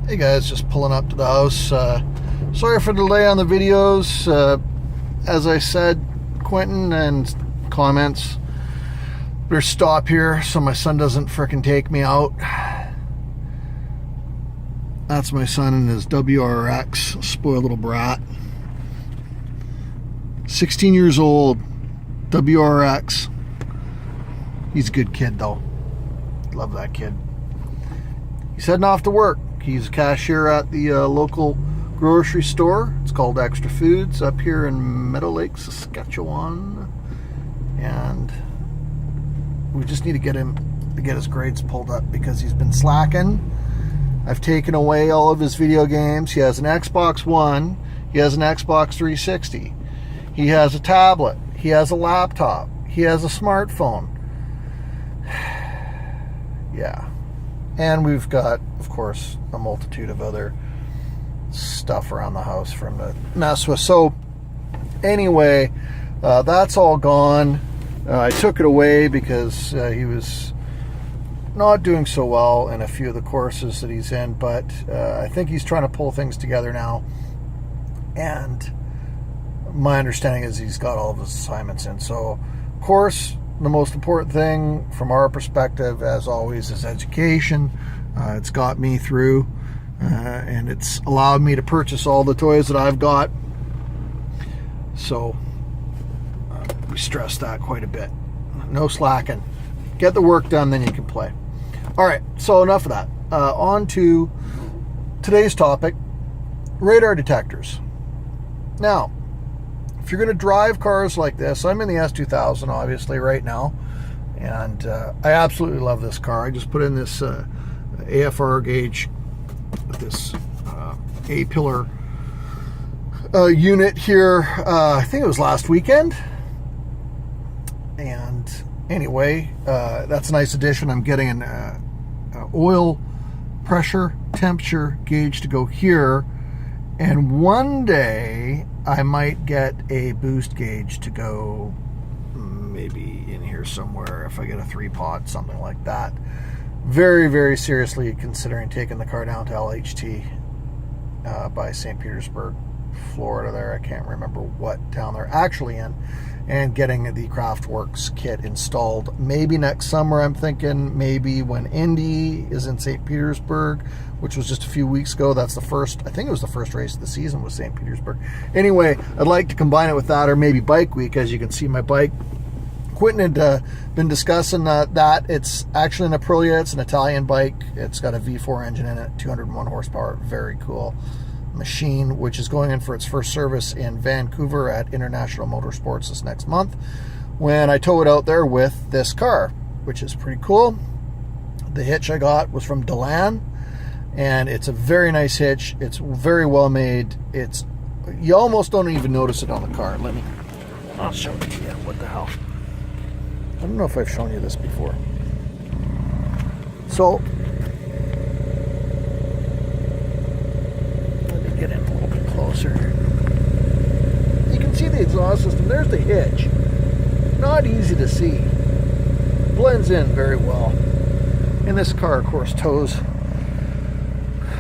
Hey guys, just pulling up to the house. Sorry for the delay on the videos. As I said, Quentin and comments, better stop here so my son doesn't frickin' take me out. That's my son in his WRX, spoiled little brat. 16 years old, WRX. He's a good kid though. Love that kid. He's heading off to work. He's a cashier at the local grocery store. It's called Extra Foods up here in Meadow Lake, Saskatchewan. And we just need to get him to get his grades pulled up because he's been slacking. I've taken away all of his video games. He has an Xbox One. He has an Xbox 360. He has a tablet. He has a laptop. He has a smartphone. Yeah. And we've got, of course, a multitude of other stuff around the house for him to mess with. So, anyway, that's all gone. I took it away because he was not doing so well in a few of the courses that he's in, but I think he's trying to pull things together now. And my understanding is he's got all of his assignments in. So, of course, the most important thing from our perspective, as always, is education. It's got me through, and it's allowed me to purchase all the toys that I've got. So we stress that quite a bit. No slacking. Get the work done, then you can play. All right, so enough of that. On to today's topic, radar detectors. Now, if you're going to drive cars like this, I'm in the S2000 obviously right now, and I absolutely love this car. I just put in this AFR gauge with this A-pillar unit here, I think it was last weekend. And anyway, that's a nice addition. I'm getting an oil pressure temperature gauge to go here, and one day I might get a boost gauge to go maybe in here somewhere if I get a 3-pot, something like that. Very, very seriously considering taking the car down to LHT by St. Petersburg, Florida there. I can't remember what town they're actually in, and getting the Craftworks kit installed. Maybe next summer, I'm thinking. Maybe when Indy is in St. Petersburg, which was just a few weeks ago. That's the first, I think it was the first race of the season was St. Petersburg. Anyway, I'd like to combine it with that, or maybe Bike Week. As you can see, my bike, Quentin had been discussing that. It's actually an Aprilia. It's an Italian bike. It's got a V4 engine in it, 201 horsepower. Very cool machine, which is going in for its first service in Vancouver at International Motorsports this next month, when I tow it out there with this car, which is pretty cool. The hitch I got was from Delan, and it's a very nice hitch. It's very well made. It's, you almost don't even notice it on the car. I'll show it to you. What the hell? I don't know if I've shown you this before. So get in a little bit closer. You can see the exhaust system. There's the hitch. Not easy to see. Blends in very well. And this car, of course, tows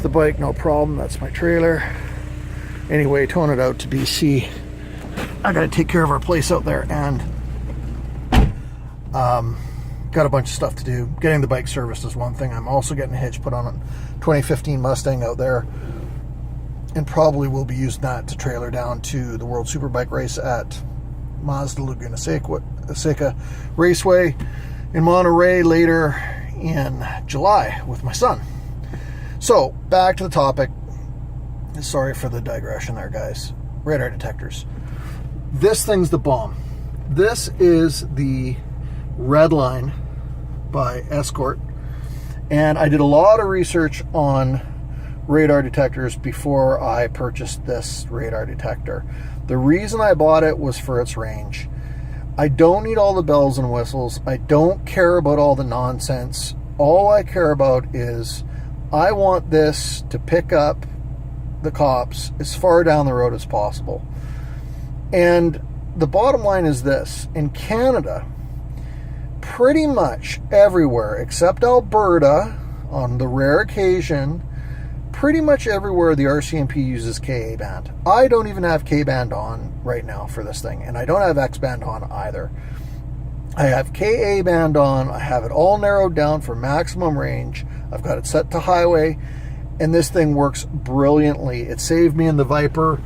the bike no problem. That's my trailer. Anyway, towing it out to BC. I gotta take care of our place out there, and got a bunch of stuff to do. Getting the bike serviced is one thing. I'm also getting a hitch put on a 2015 Mustang out there, and probably will be using that to trailer down to the World Superbike race at Mazda Laguna Seca Raceway in Monterey later in July with my son. So, back to the topic. Sorry for the digression there, guys. Radar detectors. This thing's the bomb. This is the Redline by Escort, and I did a lot of research on radar detectors before I purchased this radar detector. The reason I bought it was for its range. I don't need all the bells and whistles. I don't care about all the nonsense. All I care about is I want this to pick up the cops as far down the road as possible. And the bottom line is this: in Canada, pretty much everywhere except Alberta, on the rare occasion, pretty much everywhere the RCMP uses KA band. I don't even have K band on right now for this thing, and I don't have X band on either. I have KA band on. I have it all narrowed down for maximum range. I've got it set to highway, and this thing works brilliantly. It saved me in the Viper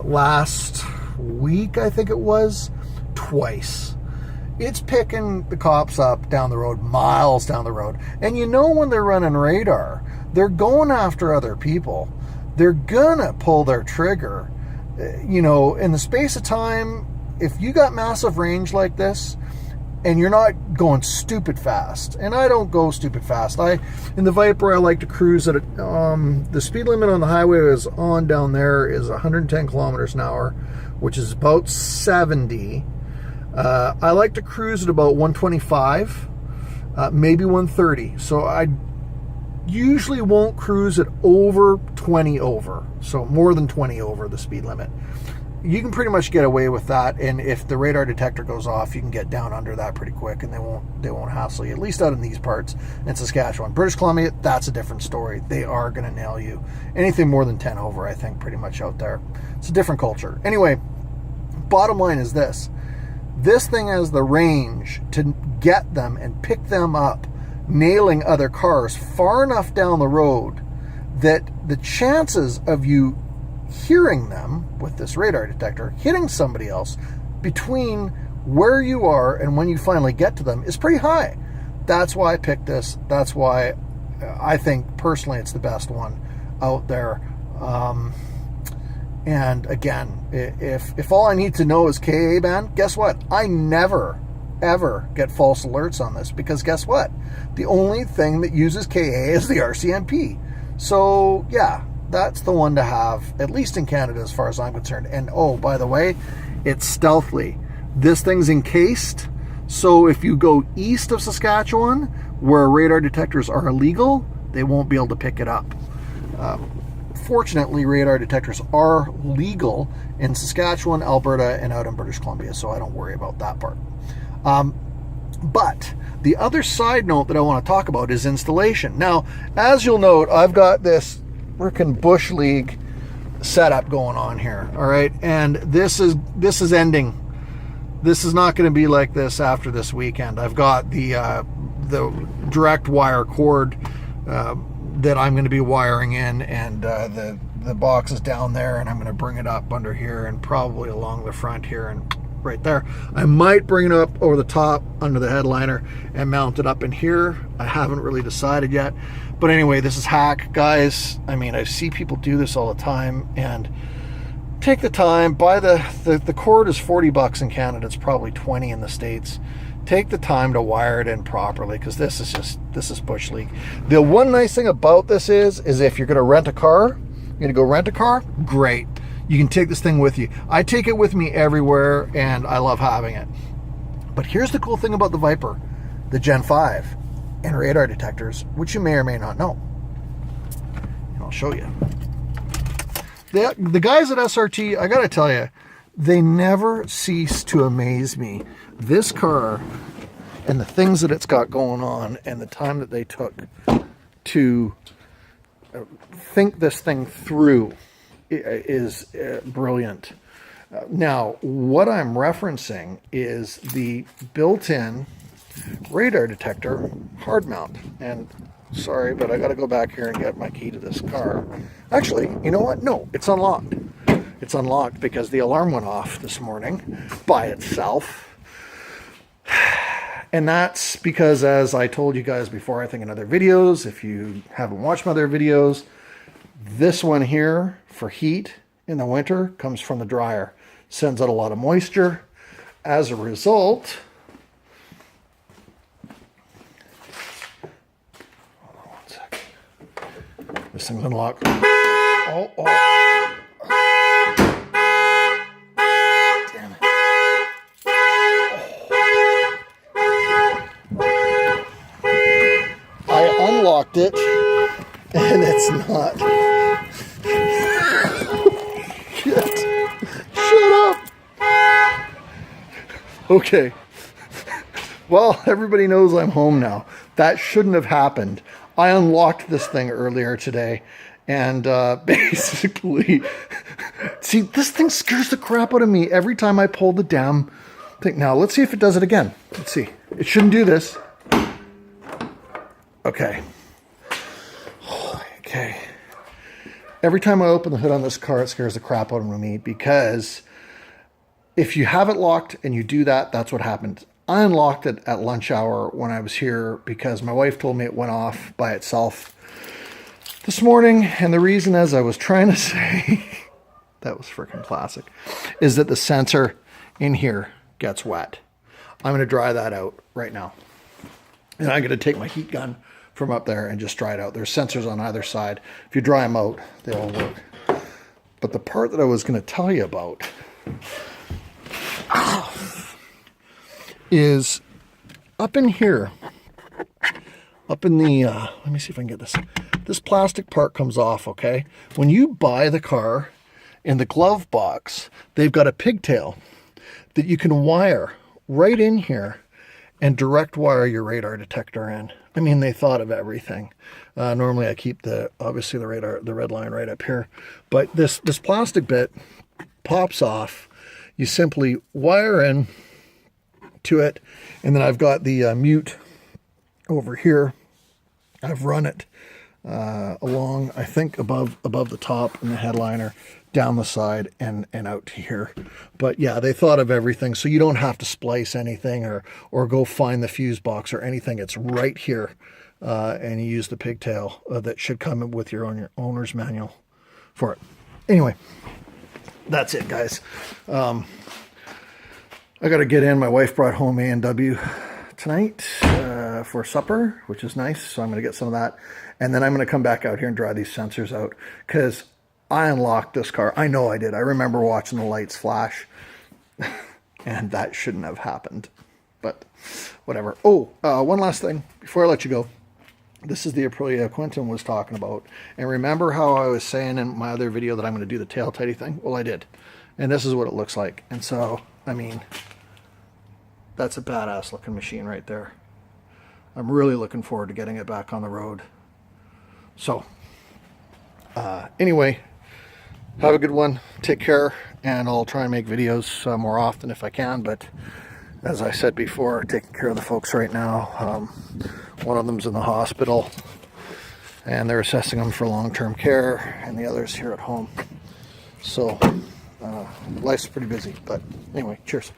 last week, I think it was, twice. It's picking the cops up down the road, miles down the road. And you know when they're running radar, they're going after other people. They're gonna pull their trigger. You know, in the space of time, if you got massive range like this, and you're not going stupid fast, and I don't go stupid fast. In the Viper, I like to cruise at the speed limit on the highway is on down there is 110 kilometers an hour, which is about 70. I like to cruise at about 125, maybe 130. So I usually won't cruise at over 20 over, so more than 20 over the speed limit. You can pretty much get away with that, and if the radar detector goes off, you can get down under that pretty quick, and they won't hassle you, at least out in these parts in Saskatchewan. British Columbia, that's a different story. They are going to nail you. Anything more than 10 over, I think, pretty much out there. It's a different culture. Anyway, bottom line is this. This thing has the range to get them and pick them up, nailing other cars far enough down the road that the chances of you hearing them with this radar detector hitting somebody else between where you are and when you finally get to them is pretty high. That's why I picked this. That's why I think personally it's the best one out there. And again, if all I need to know is KA band, guess what? I never ever get false alerts on this, because guess what? The only thing that uses KA is the RCMP. So yeah, that's the one to have, at least in Canada as far as I'm concerned. And oh, by the way, it's stealthily. This thing's encased, so if you go east of Saskatchewan, where radar detectors are illegal, they won't be able to pick it up. Fortunately, radar detectors are legal in Saskatchewan, Alberta, and out in British Columbia, so I don't worry about that part. But the other side note that I want to talk about is installation. Now, as you'll note, I've got this frickin' Bush League setup going on here, all right? And this is ending. This is not going to be like this after this weekend. I've got the direct wire cord that I'm going to be wiring in, and the box is down there, and I'm going to bring it up under here and probably along the front here and right there. I might bring it up over the top under the headliner and mount it up in here. I haven't really decided yet. But anyway, this is hack, guys. I mean, I see people do this all the time, and take the time, buy the cord is $40 in Canada. It's probably 20 in the States. Take the time to wire it in properly, because this is Bush League. The one nice thing about this is if you're going to rent a car, great. You can take this thing with you. I take it with me everywhere, and I love having it. But here's the cool thing about the Viper, the Gen 5, and radar detectors, which you may or may not know. And I'll show you. The guys at SRT, I gotta tell you, they never cease to amaze me. This car and the things that it's got going on and the time that they took to think this thing through is brilliant. Now, what I'm referencing is the built-in radar detector hard mount. And sorry, but I got to go back here and get my key to this car. Actually, you know what? No, it's unlocked. It's unlocked because the alarm went off this morning by itself. And that's because, as I told you guys before, I think in other videos, if you haven't watched my other videos, this one here for heat in the winter comes from the dryer. Sends out a lot of moisture. As a result, hold on 1 second. This thing's unlocked. Oh. Damn it. I unlocked it, and it's not. Shit. Shut up. Okay. Well, everybody knows I'm home now. That shouldn't have happened. I unlocked this thing earlier today, And basically, see, this thing scares the crap out of me every time I pull the damn thing. Now, let's see if it does it again. Let's see. It shouldn't do this. Okay. Okay. Every time I open the hood on this car, it scares the crap out of me, because if you have it locked and you do that, that's what happened. I unlocked it at lunch hour when I was here because my wife told me it went off by itself this morning. And the reason, as I was trying to say, that was freaking classic, is that the sensor in here gets wet. I'm going to dry that out right now. And I'm going to take my heat gun from up there and just dry it out. There's sensors on either side. If you dry them out, they all work. But the part that I was going to tell you about is up in here, up in the, let me see if I can get this. This plastic part comes off, okay? When you buy the car, in the glove box, they've got a pigtail that you can wire right in here and direct wire your radar detector in. I mean, they thought of everything. Normally I keep obviously the red line right up here, but this plastic bit pops off. You simply wire in to it, and then I've got the mute over here. I've run it along, I think above the top in the headliner, down the side and out to here. But yeah, they thought of everything, so you don't have to splice anything or go find the fuse box or anything. It's right here, and you use the pigtail that should come with your owner's manual for it. Anyway, that's it, guys. I got to get in. My wife brought home A&W tonight for supper, which is nice, so I'm going to get some of that, and then I'm going to come back out here and dry these sensors out, because I unlocked this car. I know I did. I remember watching the lights flash, and that shouldn't have happened, but whatever. Oh, one last thing before I let you go. This is the Aprilia Quentin was talking about, and remember how I was saying in my other video that I'm going to do the tail tidy thing? Well, I did, and this is what it looks like. And so, I mean, that's a badass looking machine right there. I'm really looking forward to getting it back on the road. So, anyway, have a good one. Take care, and I'll try and make videos more often if I can. But as I said before, taking care of the folks right now. One of them's in the hospital, and they're assessing them for long-term care, and the other's here at home. So, life's pretty busy. But anyway, cheers.